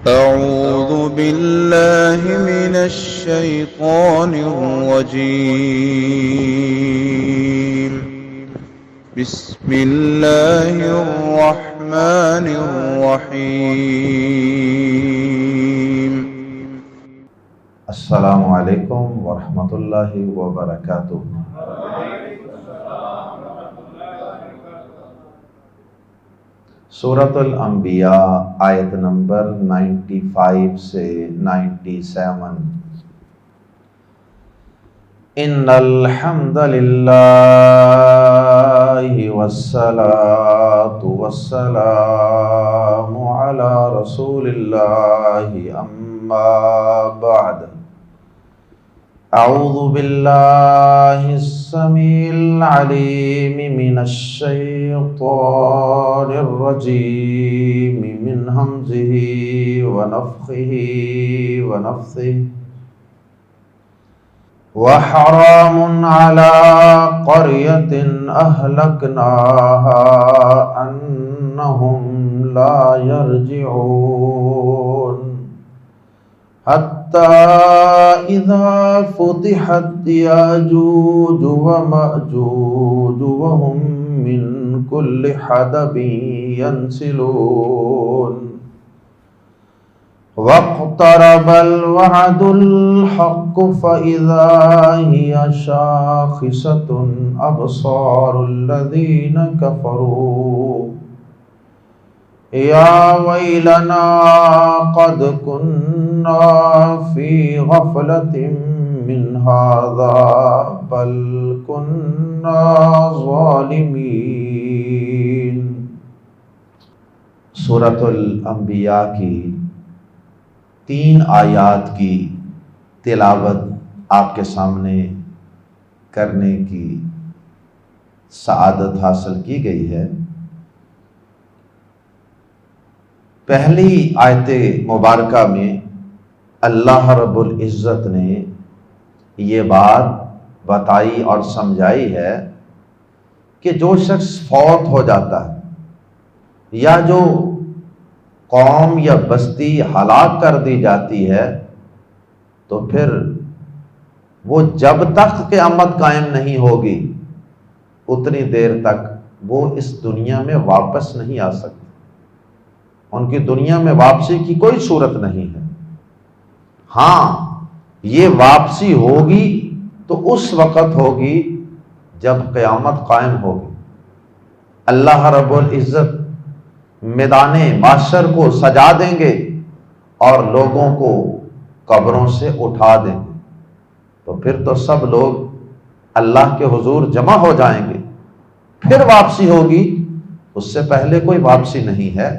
أعوذ بالله من الشيطان الرجيم. بسم الله الرحمن الرحيم. السلام علیکم ورحمۃ اللہ وبرکاتہ۔ سورۃ الانبیاء آیت نمبر 95 سے 97۔ ان الحمد للہ والصلاة والسلام علی رسول اللہ اما بعد۔ اعوذ باللہ السمیع العلیم من الشیطان الرجیم من ہمزہ ونفخہ ونفثہ۔ وحرام على قرية أهلكناها أنهم لا يرجعون حتى إذا فتحت ياجوج ومأجوج وهم من كل حدب ينسلون واقترب الوعد الحق فإذا هي شاخصة أبصار الذين كفروا يا ويلنا قد كنا في غفلة من هذا بل كنا ظالمين۔ سورۃ الانبیاء کی 3 آیات کی تلاوت آپ کے سامنے کرنے کی سعادت حاصل کی گئی ہے۔ پہلی آیت مبارکہ میں اللہ رب العزت نے یہ بات بتائی اور سمجھائی ہے کہ جو شخص فوت ہو جاتا ہے یا جو قوم یا بستی ہلاک کر دی جاتی ہے تو پھر وہ جب تک قیامت قائم نہیں ہوگی اتنی دیر تک وہ اس دنیا میں واپس نہیں آ سکتے۔ ان کی دنیا میں واپسی کی کوئی صورت نہیں ہے۔ ہاں، یہ واپسی ہوگی تو اس وقت ہوگی جب قیامت قائم ہوگی۔ اللہ رب العزت میدان محشر کو سجا دیں گے اور لوگوں کو قبروں سے اٹھا دیں گے، تو پھر تو سب لوگ اللہ کے حضور جمع ہو جائیں گے، پھر واپسی ہوگی۔ اس سے پہلے کوئی واپسی نہیں ہے،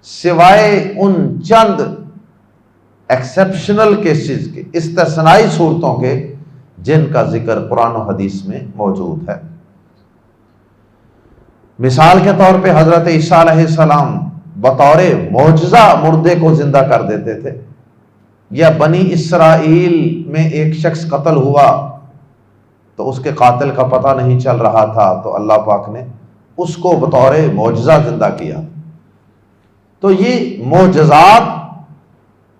سوائے ان چند ایکسیپشنل کیسز کے، استثنائی صورتوں کے جن کا ذکر قرآن و حدیث میں موجود ہے۔ مثال کے طور پہ حضرت عیسیٰ علیہ السلام بطور معجزہ مردے کو زندہ کر دیتے تھے، یا بنی اسرائیل میں ایک شخص قتل ہوا تو اس کے قاتل کا پتہ نہیں چل رہا تھا تو اللہ پاک نے اس کو بطور معجزہ زندہ کیا۔ تو یہ معجزات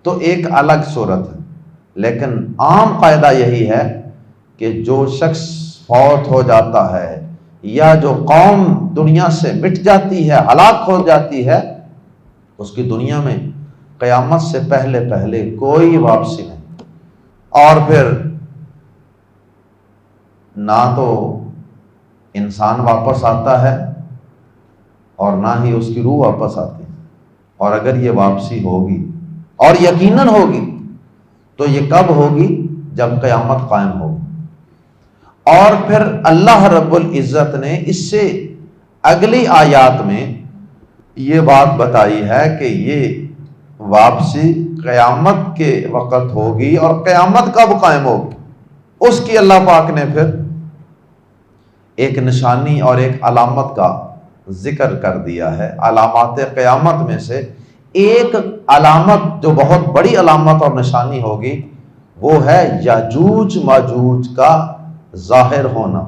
تو ایک الگ صورت ہے، لیکن عام قاعدہ یہی ہے کہ جو شخص فوت ہو جاتا ہے یا جو قوم دنیا سے مٹ جاتی ہے، ہلاک ہو جاتی ہے، اس کی دنیا میں قیامت سے پہلے کوئی واپسی نہیں۔ اور پھر نہ تو انسان واپس آتا ہے اور نہ ہی اس کی روح واپس آتی ہے۔ اور اگر یہ واپسی ہوگی اور یقیناً ہوگی تو یہ کب ہوگی؟ جب قیامت قائم ہوگی۔ اور پھر اللہ رب العزت نے اس سے اگلی آیات میں یہ بات بتائی ہے کہ یہ واپسی قیامت کے وقت ہوگی، اور قیامت کب قائم ہوگی اس کی اللہ پاک نے پھر ایک نشانی اور ایک علامت کا ذکر کر دیا ہے۔ علامات قیامت میں سے ایک علامت جو بہت بڑی علامت اور نشانی ہوگی وہ ہے یاجوج ماجوج کا ظاہر ہونا،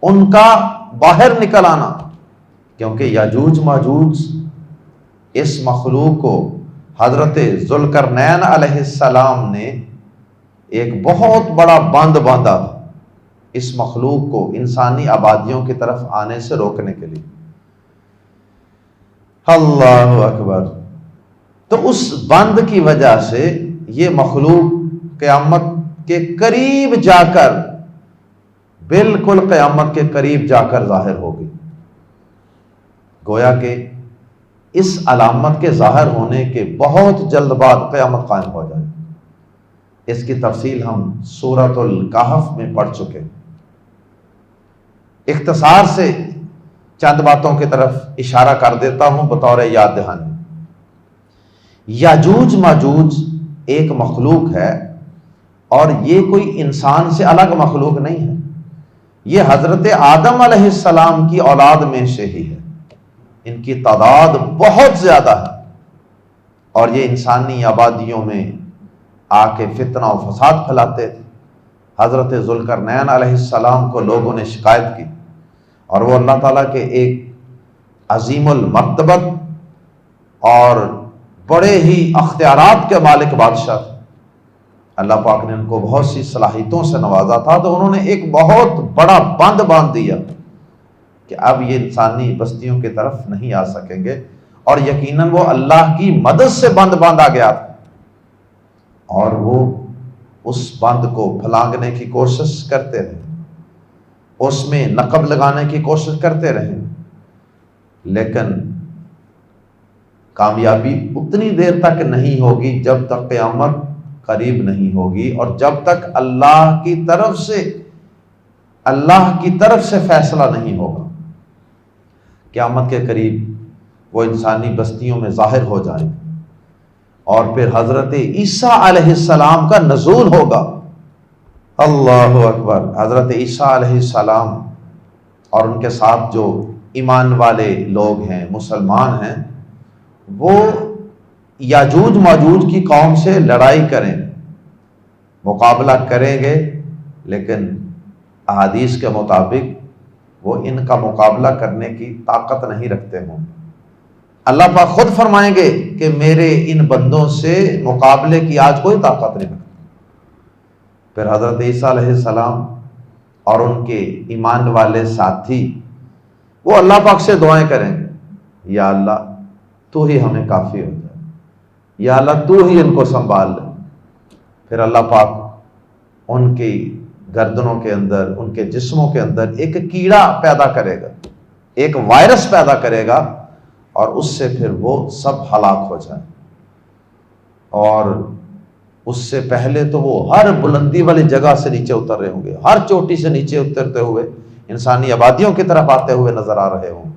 ان کا باہر نکل آنا، کیونکہ یاجوج ماجوج اس مخلوق کو حضرت ذوالقرنین علیہ السلام نے ایک بہت بڑا بند باندھا تھا اس مخلوق کو انسانی آبادیوں کی طرف آنے سے روکنے کے لیے. اللہ اکبر. تو اس بند کی وجہ سے یہ مخلوق قیامت کے قریب جا کر، بالکل قیامت کے قریب جا کر ظاہر ہوگی. گویا کہ اس علامت کے ظاہر ہونے کے بہت جلد بعد قیامت قائم ہو جائے. اس کی تفصیل ہم سورۃ الکہف میں پڑھ چکے. اختصار سے چند باتوں کی طرف اشارہ کر دیتا ہوں بطور یاد دہانی. یاجوج ماجوج ایک مخلوق ہے، اور یہ کوئی انسان سے الگ مخلوق نہیں ہے. یہ حضرت آدم علیہ السلام کی اولاد میں سے ہی ہے. ان کی تعداد بہت زیادہ ہے، اور یہ انسانی آبادیوں میں آ کے فتنہ و فساد پھیلاتے تھے. حضرت ذوالقرنین علیہ السلام کو لوگوں نے شکایت کی، اور وہ اللہ تعالیٰ کے ایک عظیم المرتبت اور بڑے ہی اختیارات کے مالک بادشاہ تھے. اللہ پاک نے ان کو بہت سی صلاحیتوں سے نوازا تھا، تو انہوں نے ایک بہت بڑا بند باندھ دیا کہ اب یہ انسانی بستیوں کی طرف نہیں آ سکیں گے. اور یقیناً وہ اللہ کی مدد سے بند باندھا گیا تھا، اور وہ اس بند کو پھلانگنے کی کوشش کرتے رہے، اس میں نقب لگانے کی کوشش کرتے رہے، لیکن کامیابی اتنی دیر تک نہیں ہوگی جب تک قیامت قریب نہیں ہوگی، اور جب تک اللہ کی طرف سے فیصلہ نہیں ہوگا. قیامت کے قریب وہ انسانی بستیوں میں ظاہر ہو جائیں گے، اور پھر حضرت عیسیٰ علیہ السلام کا نزول ہوگا. اللہ اکبر. حضرت عیسیٰ علیہ السلام اور ان کے ساتھ جو ایمان والے لوگ ہیں، مسلمان ہیں، وہ یاجوج ماجوج کی قوم سے لڑائی کریں، مقابلہ کریں گے، لیکن احادیث کے مطابق وہ ان کا مقابلہ کرنے کی طاقت نہیں رکھتے ہوں. اللہ پاک خود فرمائیں گے کہ میرے ان بندوں سے مقابلے کی آج کوئی طاقت نہیں رکھتا. پھر حضرت عیسیٰ علیہ السلام اور ان کے ایمان والے ساتھی وہ اللہ پاک سے دعائیں کریں گے، یا اللہ تو ہی ہمیں کافی ہو جائے، یا اللہ تو ہی ان کو سنبھال لے. پھر اللہ پاک ان کی گردنوں کے اندر، ان کے جسموں کے اندر ایک کیڑا پیدا کرے گا، ایک وائرس پیدا کرے گا، اور اس سے پھر وہ سب ہلاک ہو جائیں. اور اس سے پہلے تو وہ ہر بلندی والی جگہ سے نیچے اتر رہے ہوں گے، ہر چوٹی سے نیچے اترتے ہوئے انسانی آبادیوں کی طرف آتے ہوئے نظر آ رہے ہوں.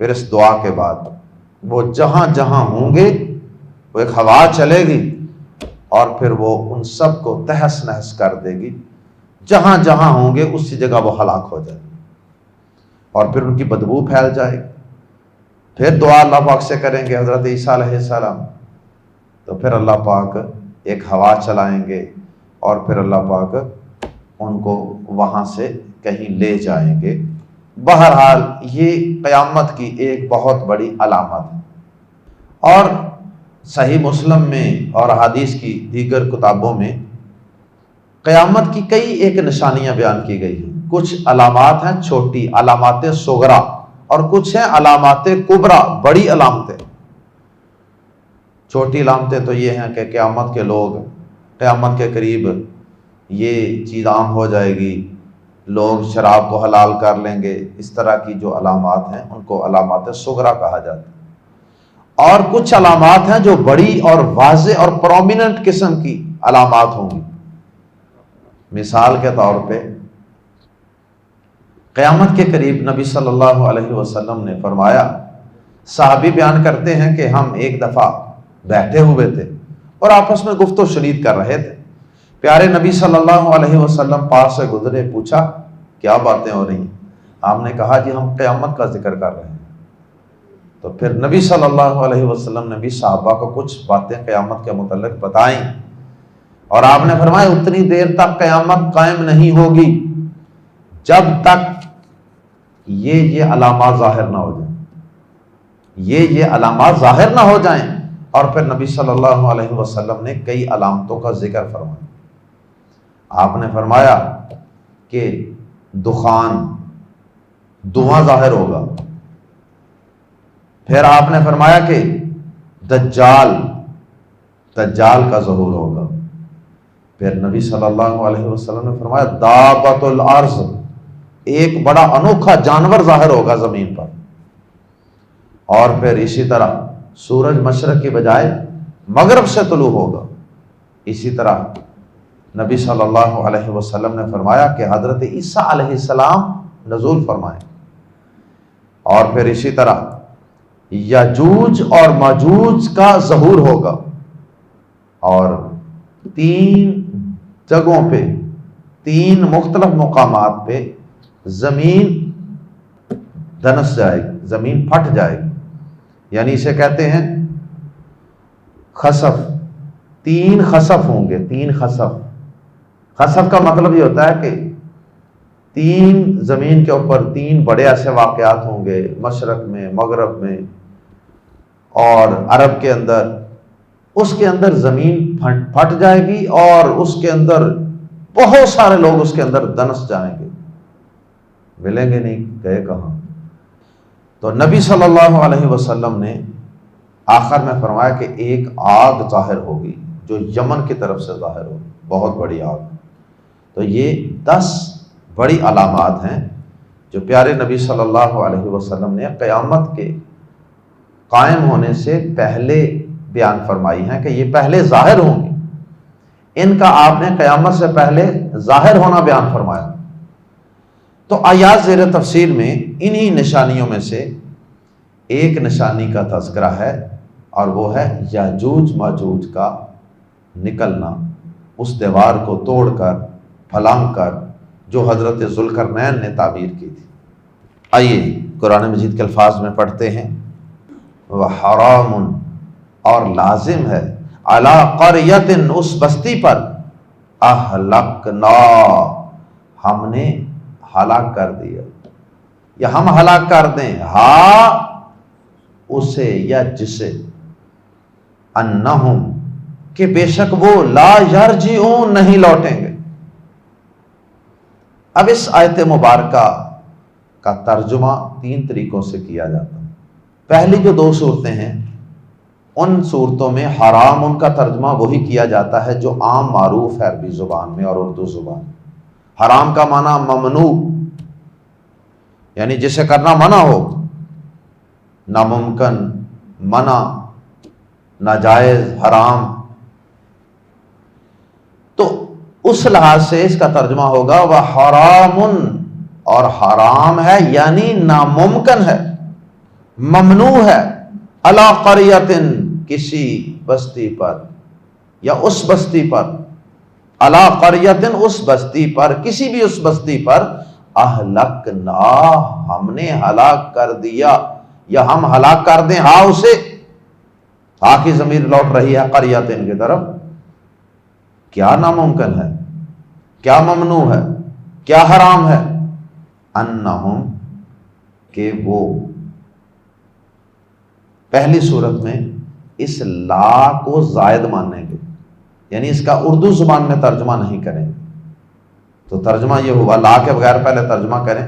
پھر اس دعا کے بعد وہ جہاں جہاں ہوں گے وہ ایک ہوا چلے گی، اور پھر وہ ان سب کو تہس نہس کر دے گی. جہاں جہاں ہوں گے اسی جگہ وہ ہلاک ہو جائے گی، اور پھر ان کی بدبو پھیل جائے گی. پھر دعا اللہ پاک سے کریں گے حضرت عیسیٰ علیہ السلام، تو پھر اللہ پاک ایک ہوا چلائیں گے، اور پھر اللہ پاک ان کو وہاں سے کہیں لے جائیں گے. بہرحال یہ قیامت کی ایک بہت بڑی علامت ہے. اور صحیح مسلم میں اور حدیث کی دیگر کتابوں میں قیامت کی کئی ایک نشانیاں بیان کی گئی ہیں. کچھ علامات ہیں چھوٹی، علامات صغرا، اور کچھ ہیں علامات کبرا، بڑی علامتیں. چھوٹی علامتیں تو یہ ہیں کہ قیامت کے لوگ قیامت کے قریب یہ چیز عام ہو جائے گی، لوگ شراب کو حلال کر لیں گے. اس طرح کی جو علامات ہیں ان کو علامات صغرا کہا جاتا ہے. اور کچھ علامات ہیں جو بڑی اور واضح اور پرومیننٹ قسم کی علامات ہوں گی. مثال کے طور پہ قیامت کے قریب نبی صلی اللہ علیہ وسلم نے فرمایا، صحابی بیان کرتے ہیں کہ ہم ایک دفعہ بیٹھے ہوئے تھے اور آپس میں گفت و شنید کر رہے تھے. پیارے نبی صلی اللہ علیہ وسلم پاس سے گزرے، پوچھا کیا باتیں ہو رہی ہیں؟ ہم نے کہا جی ہم قیامت کا ذکر کر رہے ہیں. تو پھر نبی صلی اللہ علیہ وسلم نے بھی صحابہ کو کچھ باتیں قیامت کے متعلق بتائیں، اور آپ نے فرمایا اتنی دیر تک قیامت قائم نہیں ہوگی جب تک یہ علامات ظاہر نہ ہو جائیں. یہ علامات ظاہر نہ ہو جائیں. اور پھر نبی صلی اللہ علیہ وسلم نے کئی علامتوں کا ذکر فرمایا۔ آپ نے فرمایا کہ دخان، دھواں ظاہر ہوگا۔ پھر آپ نے فرمایا کہ دجال کا ظہور ہوگا۔ پھر نبی صلی اللہ علیہ وسلم نے فرمایا دابۃ الارض، ایک بڑا انوکھا جانور ظاہر ہوگا زمین پر۔ اور پھر اسی طرح سورج مشرق کی بجائے مغرب سے طلوع ہوگا۔ اسی طرح نبی صلی اللہ علیہ وسلم نے فرمایا کہ حضرت عیسیٰ علیہ السلام نزول فرمائیں۔ اور پھر اسی طرح یاجوج اور ماجوج کا ظہور ہوگا، اور 3 جگہوں پہ، 3 مختلف مقامات پہ زمین دنس جائے گی، زمین پھٹ جائے گی، یعنی اسے کہتے ہیں خسف۔ 3 خسف ہوں گے، 3 خسف۔ خسف کا مطلب یہ ہوتا ہے کہ 3 زمین کے اوپر 3 بڑے ایسے واقعات ہوں گے، مشرق میں، مغرب میں اور عرب کے اندر۔ اس کے اندر زمین پھٹ جائے گی اور اس کے اندر بہت سارے لوگ اس کے اندر دنس جائیں گے، ملیں گے نہیں، گئے کہاں۔ تو نبی صلی اللہ علیہ وسلم نے آخر میں فرمایا کہ ایک آگ ظاہر ہوگی جو یمن کی طرف سے ظاہر ہوگی، بہت بڑی آگ۔ تو یہ 10 بڑی علامات ہیں جو پیارے نبی صلی اللہ علیہ وسلم نے قیامت کے قائم ہونے سے پہلے بیان فرمائی ہیں کہ یہ پہلے ظاہر ہوں گی۔ ان کا آپ نے قیامت سے پہلے ظاہر ہونا بیان فرمایا۔ تو آیات زیر تفسیر میں انہی نشانیوں میں سے ایک نشانی کا تذکرہ ہے، اور وہ ہے یاجوج ماجوج کا نکلنا، اس دیوار کو توڑ کر پھلانگ کر جو حضرت ذوالقرنین نے تعبیر کی تھی۔ آئیے قرآن مجید کے الفاظ میں پڑھتے ہیں۔ وحرام، اور لازم ہے، علی قریۃ، اس بستی پر، اہلکنا، ہم نے ہلاک کر دیا، یا ہم ہلاک کر دیں، اسے یا جسے، انہم، کہ بے شک وہ، لا یرجعون، نہیں لوٹیں گے۔ اب اس آیت مبارکہ کا ترجمہ 3 طریقوں سے کیا جاتا ہے۔ پہلی جو 2 صورتیں ہیں، ان صورتوں میں حرام ان کا ترجمہ وہی کیا جاتا ہے جو عام معروف ہے عربی زبان میں اور اردو زبان میں۔ حرام کا معنی ممنوع، یعنی جسے کرنا منع ہو، ناممکن، منع، ناجائز، حرام۔ تو اس لحاظ سے اس کا ترجمہ ہوگا وہ حرام، اور حرام ہے یعنی ناممکن ہے، ممنوع ہے، علی قریۃ، کسی بستی پر، یا اس بستی پر، علی قریۃ، اس بستی پر، کسی بھی اس بستی پر، اہلکنا، ہم نے ہلاک کر دیا، یا ہم ہلاک کر دیں، اسے، کی ضمیر لوٹ رہی ہے قریۃ کی طرف۔ کیا ناممکن ہے، کیا ممنوع ہے، کیا حرام ہے؟ انہم، کہ وہ، پہلی صورت میں اس لا کو زائد مانیں گے، یعنی اس کا اردو زبان میں ترجمہ نہیں کریں گے۔ تو ترجمہ یہ ہوا، لا کے بغیر پہلے ترجمہ کریں،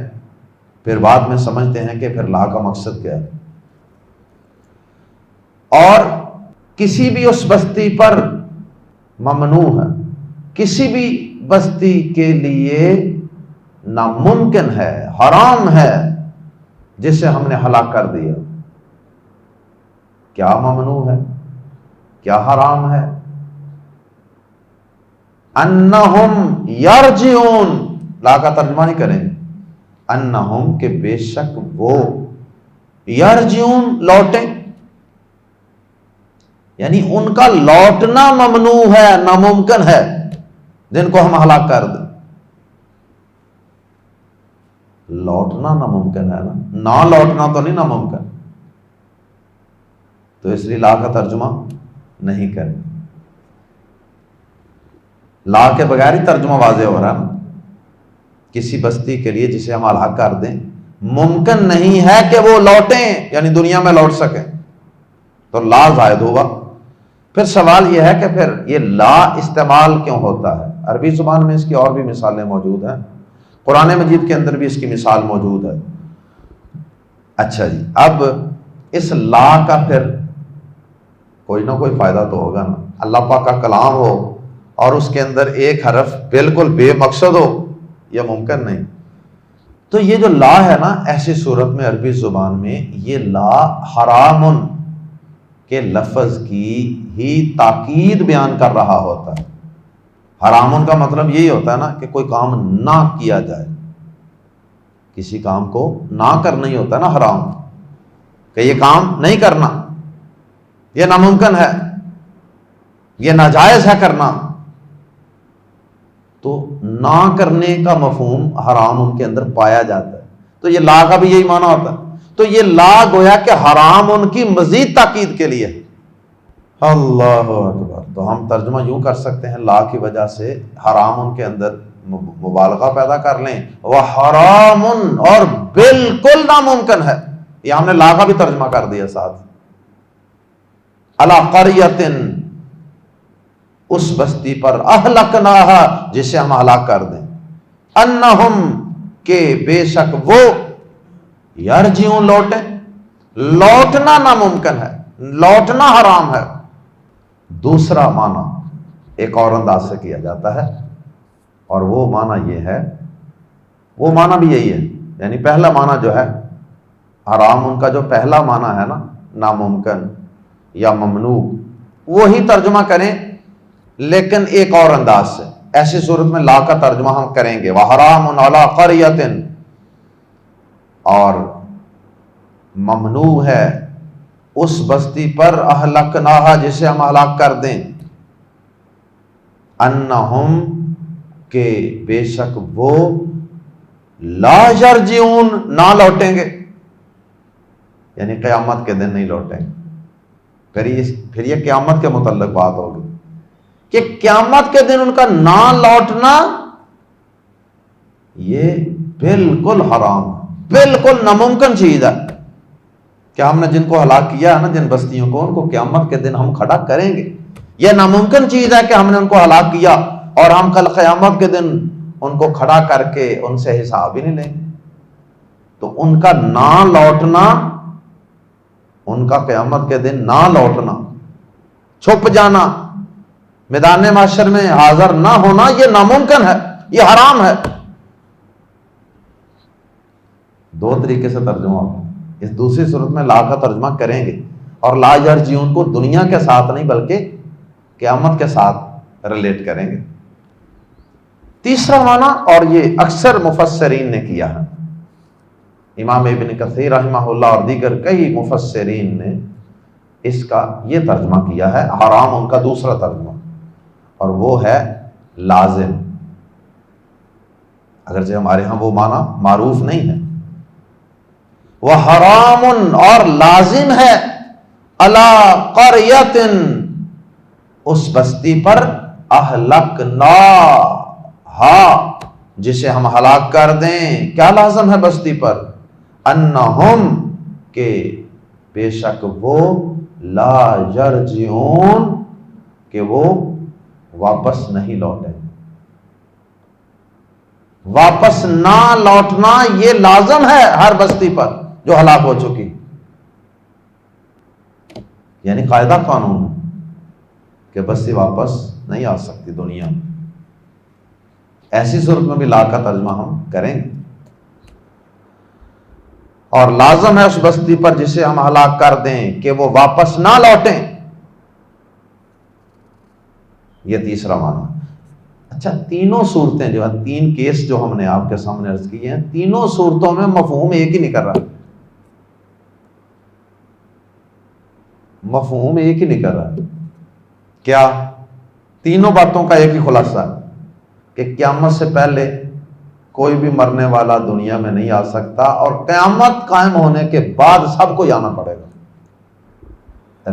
پھر بعد میں سمجھتے ہیں کہ پھر لا کا مقصد کیا ہے۔ اور کسی بھی اس بستی پر ممنوع ہے، کسی بھی بستی کے لیے ناممکن ہے، حرام ہے، جسے ہم نے ہلاک کر دیا۔ کیا ممنوع ہے، کیا حرام ہے؟ انہم یرجعون، لا کا ترجمہ نہیں کریں گے، انہم، کہ بے شک وہ، یرجعون، لوٹیں، یعنی ان کا لوٹنا ممنوع ہے، ناممکن ہے، جن کو ہم ہلاک کر دیں۔ لوٹنا ناممکن ہے نا، نہ لوٹنا تو نہیں ناممکن، تو اس لیے لا کا ترجمہ نہیں کریں۔ لا کے بغیر ہی ترجمہ واضح ہو رہا ہے نا، کسی بستی کے لیے جسے ہم ہلاک کر دیں، ممکن نہیں ہے کہ وہ لوٹیں، یعنی دنیا میں لوٹ سکیں، تو لا زائد ہوگا، پھر سوال یہ ہے کہ پھر یہ لا استعمال کیوں ہوتا ہے؟ عربی زبان میں اس کی اور بھی مثالیں موجود ہیں، قرآن مجید کے اندر بھی اس کی مثال موجود ہے۔ اچھا جی، اب اس لا کا پھر کوئی نہ کوئی فائدہ تو ہوگا نا۔ اللہ پاک کا کلام ہو اور اس کے اندر ایک حرف بالکل بے مقصد ہو، یہ ممکن نہیں۔ تو یہ جو لا ہے نا، ایسی صورت میں عربی زبان میں یہ لا حرامن کے لفظ کی ہی تاکید بیان کر رہا ہوتا ہے۔ حرامن کا مطلب یہی ہوتا ہے نا کہ کوئی کام نہ کیا جائے، کسی کام کو نہ کرنا ہی ہوتا ہے نا حرام، کہ یہ کام نہیں کرنا، یہ ناممکن ہے، یہ ناجائز ہے کرنا۔ تو نہ کرنے کا مفہوم حرام ان کے اندر پایا جاتا ہے، تو یہ لا کا بھی یہی معنی ہوتا ہے۔ تو یہ لا گویا کہ حرام ان کی مزید تاکید کے لیے۔ اللہ اکبر۔ تو ہم ترجمہ یوں کر سکتے ہیں، لا کی وجہ سے حرام ان کے اندر مبالغہ پیدا کر لیں، وہ حرام اور بالکل ناممکن ہے، یہ ہم نے لا کا بھی ترجمہ کر دیا ساتھ۔ علی قریۃ، اس بستی پر، اہلکناہا، جسے ہم ہلاک کر دیں، انہم، کہ بے شک وہ، یرجعون، لوٹیں۔ لوٹنا ناممکن ہے، لوٹنا حرام ہے۔ دوسرا معنی ایک اور انداز سے کیا جاتا ہے، اور وہ معنی یہ ہے، وہ معنی بھی یہی ہے، یعنی پہلا معنی جو ہے حرام، ان کا جو پہلا معنی ہے نا، ناممکن یا ممنوع، وہی ترجمہ کریں لیکن ایک اور انداز سے۔ ایسی صورت میں لا کا ترجمہ ہم کریں گے وَحَرَامٌ عَلَىٰ قَرْيَةٍ، اور ممنوع ہے اس بستی پر، اہلکناہا، جسے ہم ہلاک کر دیں، انہم، کہ بے شک وہ، لا یرجعون، نہ لوٹیں گے، یعنی قیامت کے دن نہیں لوٹیں گے۔ پھر یہ قیامت کے متعلق بات ہوگی کہ قیامت کے دن ان کا نہ لوٹنا یہ بالکل حرام ہے، بالکل ناممکن چیز ہے کہ ہم نے جن کو ہلاک کیا ہے نا، جن بستیوں کو، ان کو قیامت کے دن ہم کھڑا کریں گے۔ یہ ناممکن چیز ہے کہ ہم نے ان کو ہلاک کیا اور ہم کل قیامت کے دن ان کو کھڑا کر کے ان سے حساب ہی نہیں لیں گے۔ تو ان کا نہ لوٹنا، ان کا قیامت کے دن نہ لوٹنا، چھپ جانا، میدان محشر میں حاضر نہ ہونا، یہ ناممکن ہے، یہ حرام ہے۔ دو طریقے سے ترجمہ ہوگا۔ اس دوسری صورت میں لا کا ترجمہ کریں گے، اور لا یرجعون کو دنیا کے ساتھ نہیں بلکہ قیامت کے ساتھ ریلیٹ کریں گے۔ تیسرا معنی، اور یہ اکثر مفسرین نے کیا ہے، امام ابن کثیر رحمہ اللہ اور دیگر کئی مفسرین نے اس کا یہ ترجمہ کیا ہے، حرام ان کا دوسرا ترجمہ، اور وہ ہے لازم، اگرچہ ہمارے ہاں وہ معنی معروف نہیں ہے۔ وہ حرام، اور لازم ہے، علی قریۃ، اس بستی پر، اہلکناہا، جسے ہم ہلاک کر دیں۔ کیا لازم ہے بستی پر؟ انہم، کہ بے شک وہ، لا یرجعون، کہ وہ واپس نہیں لوٹیں۔ واپس نہ لوٹنا یہ لازم ہے ہر بستی پر جو ہلاک ہو چکی، یعنی قاعدہ قانون ہے کہ بستی واپس نہیں آ سکتی دنیا میں۔ ایسی صورت میں بھی لا کا ترجمہ ہم کریں گے، اور لازم ہے اس بستی پر جسے ہم ہلاک کر دیں کہ وہ واپس نہ لوٹیں، یہ تیسرا معنی۔ اچھا، تینوں صورتیں جو ہیں، تین کیس جو ہم نے آپ کے سامنے عرض کیے ہیں، تینوں صورتوں میں مفہوم ایک ہی نہیں کر رہا، مفہوم ایک ہی نہیں کر رہا۔ کیا؟ تینوں باتوں کا ایک ہی خلاصہ ہے کہ قیامت سے پہلے کوئی بھی مرنے والا دنیا میں نہیں آ سکتا، اور قیامت قائم ہونے کے بعد سب کو آنا پڑے گا۔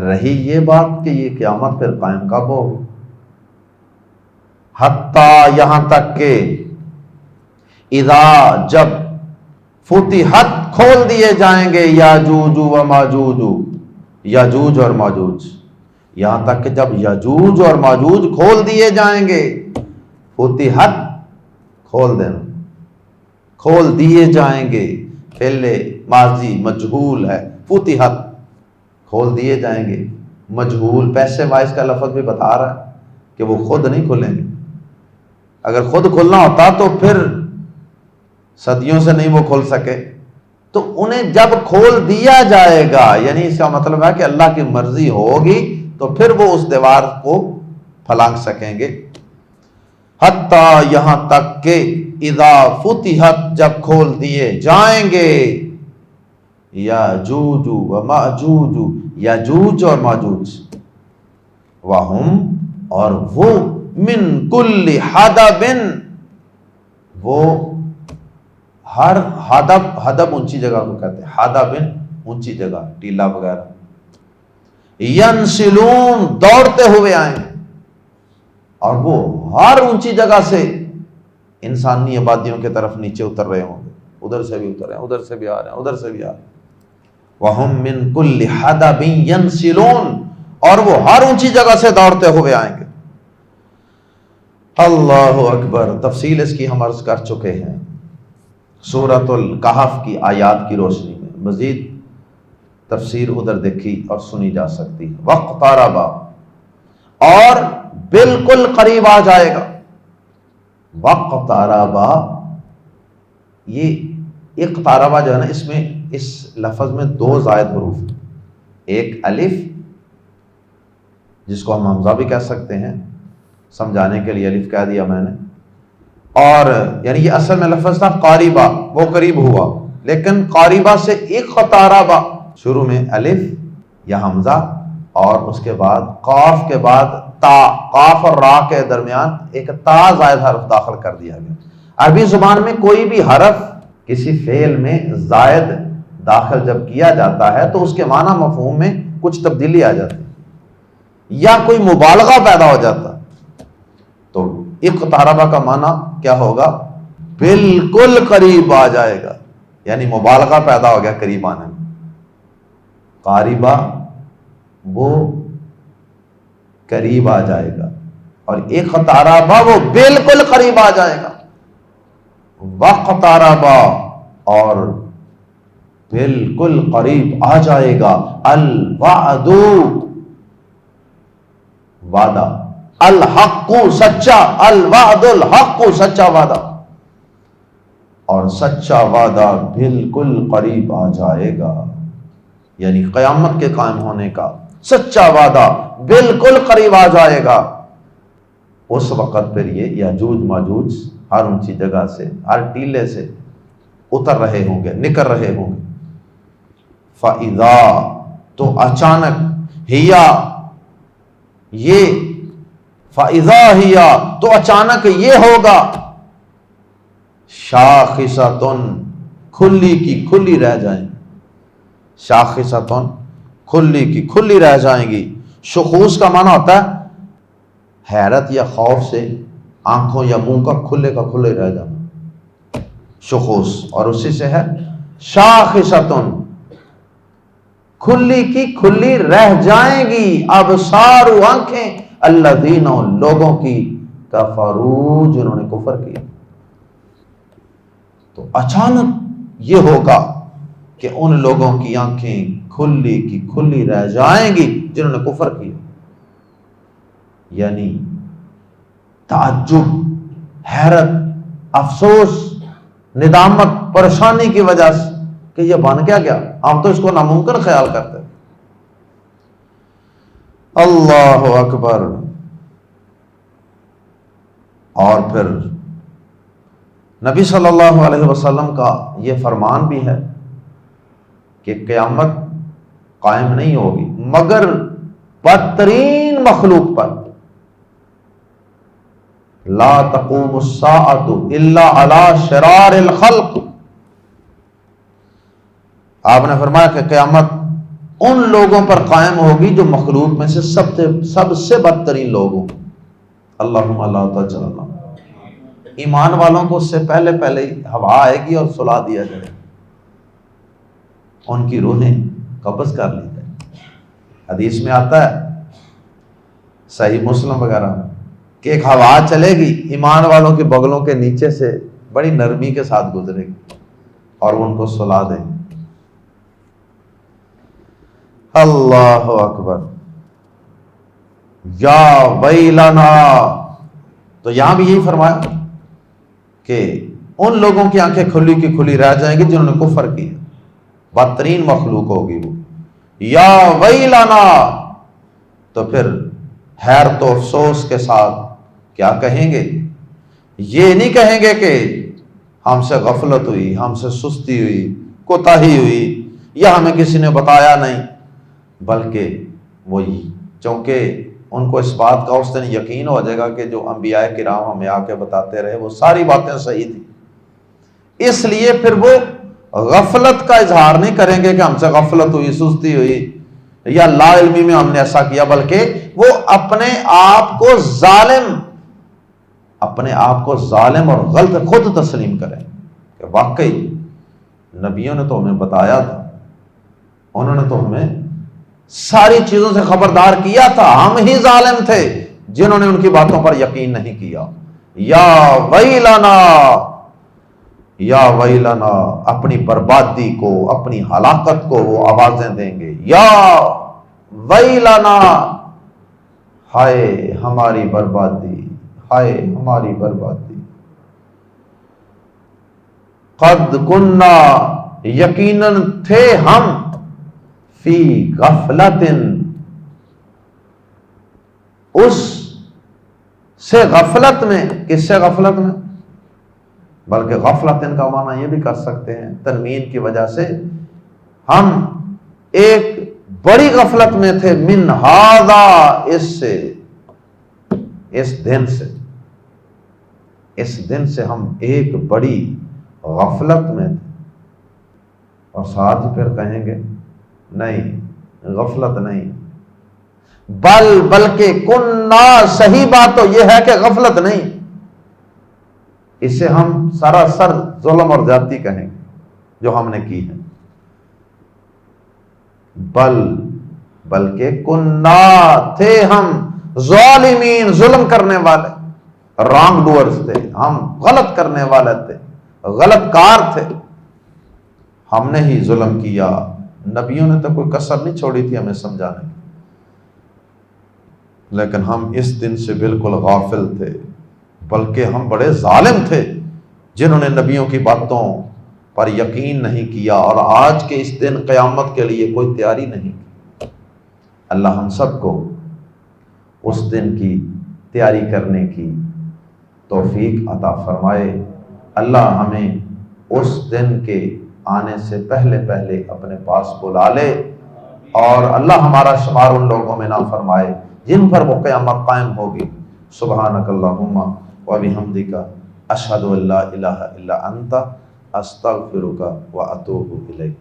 رہی یہ بات کہ یہ قیامت پھر قائم کب ہوگی، حتیٰ یہاں تک کہ اذا، جب، فتحت، کھول دیے جائیں گے، یاجوج و ماجوج، یاجوج اور ماجوج، یہاں تک کہ جب یاجوج اور ماجوج کھول دیے جائیں گے، فتحت کھول دینا، کھول دیے جائیں گے، پہلے ماضی مجہول ہے، فتحت کھول دیے جائیں گے، مجہول پیسے وائز کا لفظ بھی بتا رہا ہے کہ وہ خود نہیں کھلیں گے. اگر خود کھلنا ہوتا تو پھر صدیوں سے نہیں وہ کھل سکے، تو انہیں جب کھول دیا جائے گا، یعنی اس کا مطلب ہے کہ اللہ کی مرضی ہوگی تو پھر وہ اس دیوار کو پھلانگ سکیں گے. حتیٰ یہاں تک کہ اذا فتحت جب کھول دیے جائیں گے، یاجوج و ماجوج، یاجوج اور ماجوج، وہم اور وہ، من کل حدب، وہ ہر حدب اونچی جگہ کو کہتے ہیں، حدب اونچی جگہ، ٹیلا وغیرہ، ینسلون دوڑتے ہوئے آئیں، اور وہ ہر اونچی جگہ سے انسانی آبادیوں کی طرف نیچے اتر رہے ہوں گے، ادھر سے بھی اتر رہے ہیں، ادھر سے بھی آ رہے ہیں، ادھر سے بھی آ رہے ہیں. وَهُم مِّن كُلِّ حَدَبٍ يَنْسِلُونَ، اور وہ ہر اونچی جگہ سے دوڑتے ہوئے آئیں گے. اللہ اکبر. تفصیل اس کی ہم عرض کر چکے ہیں سورۃ الکہف کی آیات کی روشنی میں، مزید تفسیر ادھر دیکھی اور سنی جا سکتی ہے. وَاقْتَرَبَ، اور بالکل قریب آ جائے گا. وَاقْتَرَبَ، یہ اقتربہ جو ہے نا، اس میں اس لفظ میں دو زائد حروف ہیں، ایک الف جس کو ہم حمزہ بھی کہہ سکتے ہیں، سمجھانے کے لیے الف کہہ دیا میں نے، اور یعنی یہ اصل میں لفظ تھا قاریبہ، وہ قریب ہوا، لیکن قاریبہ سے اقتربہ، شروع میں الف یا حمزہ اور اس کے بعد قاف کے بعد تا، قاف اور را کے درمیان ایک تا زائد حرف داخل کر دیا گیا. عربی زبان میں کوئی بھی حرف کسی فعل میں زائد داخل جب کیا جاتا ہے تو اس کے معنی مفہوم میں کچھ تبدیلی آ جاتی ہے یا کوئی مبالغہ پیدا ہو جاتا. تو اقتربہ کا معنی کیا ہوگا؟ بالکل قریب آ جائے گا، یعنی مبالغہ پیدا ہو گیا قریب آنے میں. قاریبہ وہ قریب آ جائے گا، اور اقتربہ وہ بالکل قریب آ جائے گا. واقتربہ، اور بالکل قریب آ جائے گا. الوعد، وعدہ، الحق سچا، الوعد الحق سچا وعدہ، اور سچا وعدہ بالکل قریب آ جائے گا، یعنی قیامت کے قائم ہونے کا سچا وعدہ بالکل قریب آ جائے گا. اس وقت پھر یہ یاجوج ماجوج ہر اونچی جگہ سے، ہر ٹیلے سے اتر رہے ہوں گے، نکل رہے ہوں گے. فَإِذَا، تو اچانک، ہیا، یہ فَإِذَا ہیا، تو اچانک یہ ہوگا، شاخصۃٌ، کھلی کی کھلی رہ جائیں گی. شاخصۃٌ، کھلی کی کھلی رہ جائیں گی. شخوص کا معنی ہوتا ہے حیرت یا خوف سے آنکھوں یا منہ کا کھلے رہ جانا، شخوص، اور اسی سے ہے شاخصۃ، کھلی کی کھلی رہ جائیں گی. ابصار، آنکھیں، الذین، لوگوں کی، کفروا، جنہوں نے کفر کیا. تو اچانک یہ ہوگا کہ ان لوگوں کی آنکھیں کھلی کی کھلی رہ جائیں گی جنہوں نے کفر کیا. یعنی تعجب، حیرت، افسوس، ندامت، پریشانی کی وجہ سے کہ یہ بن کیا گیا، ہم تو اس کو ناممکن خیال کرتے. اللہ اکبر. اور پھر نبی صلی اللہ علیہ وسلم کا یہ فرمان بھی ہے کہ قیامت قائم نہیں ہوگی مگر بدترین مخلوق پر. لا تقوم الساعة الا على شرار الخلق. آپ نے فرمایا کہ قیامت ان لوگوں پر قائم ہوگی جو مخلوق میں سے سب سے بدترین لوگ ہوں. اللہم لا تجعلنا. ایمان والوں کو اس سے پہلے ہی ہوا آئے گی اور سلا دیا جائے گا، ان کی روحیں قبض کر لی جائے. حدیث میں آتا ہے صحیح مسلم وغیرہ میں کہ ایک ہوا چلے گی ایمان والوں کے بغلوں کے نیچے سے بڑی نرمی کے ساتھ گزرے گی اور ان کو سلا دیں گے۔ اللہ اکبر، یا ویلنا۔ تو یہاں بھی یہی فرمایا کہ ان لوگوں کی آنکھیں کھلی کی کھلی رہ جائیں گی جنہوں نے کفر کیا، بدترین مخلوق ہوگی وہ، یا ویلنا۔ تو پھر حیرت و افسوس کے ساتھ کیا کہیں گے؟ یہ نہیں کہیں گے کہ ہم سے غفلت ہوئی، ہم سے سستی ہوئی، کوتاہی ہوئی، یا ہمیں کسی نے بتایا نہیں، بلکہ وہی چونکہ ان کو اس بات کا اس دن یقین ہو جائے گا کہ جو انبیاء کرام ہمیں آ کے بتاتے رہے وہ ساری باتیں صحیح تھی، اس لیے پھر وہ غفلت کا اظہار نہیں کریں گے کہ ہم سے غفلت ہوئی، سستی ہوئی یا لا علمی میں ہم نے ایسا کیا، بلکہ وہ اپنے آپ کو ظالم اور غلط خود تسلیم کریں کہ واقعی نبیوں نے تو ہمیں بتایا تھا، انہوں نے تو ہمیں ساری چیزوں سے خبردار کیا تھا، ہم ہی ظالم تھے جنہوں نے ان کی باتوں پر یقین نہیں کیا۔ یا ویلنا، یا ویلنا، اپنی بربادی کو، اپنی ہلاکت کو وہ آوازیں دیں گے، یا ویلنا، ہائے ہماری بربادی، ہائے ہماری بربادی۔ قد کننا، یقیناً تھے ہم، فی غفلت، اس سے غفلت میں، کس سے غفلت میں؟ بلکہ غفلت کا معنی یہ بھی کر سکتے ہیں تنوین کی وجہ سے، ہم ایک بڑی غفلت میں تھے، من ھذا، اس سے، اس دن سے ہم ایک بڑی غفلت میں تھے۔ اور ساتھ ہی پھر کہیں گے نہیں، غفلت نہیں، بلکہ کننا، صحیح بات تو یہ ہے کہ غفلت نہیں، اسے ہم سراسر ظلم اور زیادتی کہیں گے جو ہم نے کی ہے۔ بلکہ کننا، تھے ہم، ظالمین، ظلم کرنے والے، رانگ ڈوئرز تھے ہم، غلط کرنے والے تھے، غلط کار تھے، ہم نے ہی ظلم کیا۔ نبیوں نے تو کوئی کسر نہیں چھوڑی تھی ہمیں سمجھانے کی، لیکن ہم اس دن سے بالکل غافل تھے، بلکہ ہم بڑے ظالم تھے جنہوں نے نبیوں کی باتوں پر یقین نہیں کیا، اور آج کے اس دن قیامت کے لیے کوئی تیاری نہیں کی۔ اللہ ہم سب کو اس دن کی تیاری کرنے کی توفیق عطا فرمائے۔ اللہ ہمیں اس دن کے آنے سے پہلے اپنے پاس بلا لے، اور اللہ ہمارا شمار ان لوگوں میں نہ فرمائے جن پر وہ قیامت قائم ہوگی۔ سبحانک اللہم و بحمدک، اشہد ان لا الہ الا انت، استغفرک و اتوب الیک۔